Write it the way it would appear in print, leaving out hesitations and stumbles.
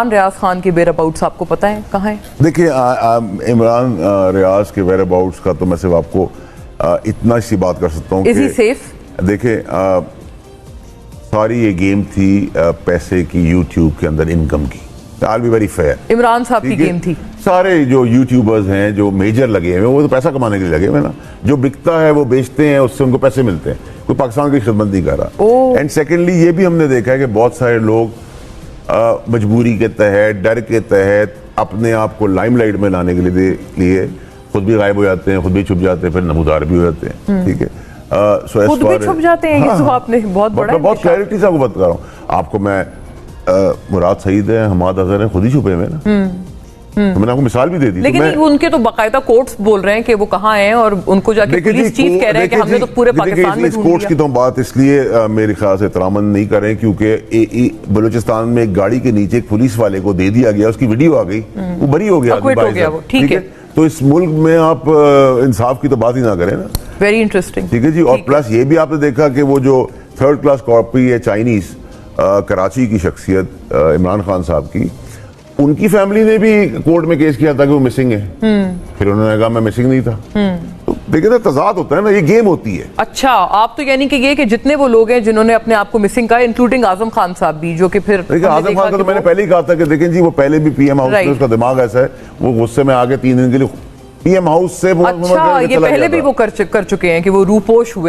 रियाज खान के where abouts आपको पता है कहाँ है? देखिए इमरान रियाज के वेयर अबाउट्स का तो मैं सिर्फ आपको इतना सी बात कर सकता हूँ। Is he safe? देखिए सारी ये गेम थी पैसे की, यूट्यूब के अंदर इनकम की। आई बी वेरी फेयर। इमरान साहब की गेम थी। सारे जो यूट्यूबर्स हैं जो मेजर लगे हुए वो तो पैसा कमाने के लिए लगे हुए ना। जो बिकता है वो बेचते हैं, उससे उनको पैसे मिलते हैं। कोई पाकिस्तान की खिदमत नहीं कर रहा। एंड सेकेंडली ये भी हमने देखा है कि बहुत सारे लोग मजबूरी के तहत, डर के तहत अपने आप को लाइमलाइट में लाने के लिए खुद भी गायब हो जाते हैं, खुद भी छुप जाते हैं, फिर नमूदार भी हो जाते हैं। ठीक है, खुद भी छुप जाते हैं। ये तो आपने बहुत बड़ा बहुत क्लैरिटी से आपको बता रहा हूँ। आपको मैं मुराद सईद है, हमाद अजहर है, खुद ही छुपे हुए ना। तो मैंने आपको मिसाल भी दे दी। लेकिन तो उनके तो बाकायदा कोर्ट्स बोल रहे हैं कि वो कहाँ हैं और उनको जाके पुलिस चीफ कह रहे हैं कि हमने तो पूरे पाकिस्तान में ढूंढ लिया। कोर्ट्स की तो बात इसलिए मेरे ख्याल से तरामन नहीं कर रहे हैं क्योंकि बलूचिस्तान में एक गाड़ी के नीचे एक पुलिस वाले को दे दिया गया, उसकी वीडियो आ गई, वो बरी हो गया। ठीक है, तो इस मुल्क में आप इंसाफ की तो बात ही ना करें ना। Very interesting. ठीक है जी। और प्लस ये भी आपने देखा कि वो जो थर्ड क्लास कॉपी है चाइनीज कराची की शख्सियत इमरान खान साहब की, उनकी फैमिली ने भी कोर्ट में केस किया था कि वो मिसिंग है। फिर उन्होंने कहा मैं मिसिंग नहीं था। तो देखिए ना, तजाद होता है ना, ये गेम होती है। अच्छा, आप तो यानी कि ये कि जितने वो लोग हैं जिन्होंने अपने आप को मिसिंग कहा, इंक्लूडिंग आजम खान साहब भी, जो कि फिर देखिए आजम खान का तो मैंने पहले ही कहा था कि देखें जी वो पहले भी पीएम हाउस में, उसका दिमाग ऐसा है, वो गुस्से में आगे 3 दिन के लिए पीएम हाउस से अच्छा, ये पहले भी वो कर चुके हैं कि वो रूपोश हुए।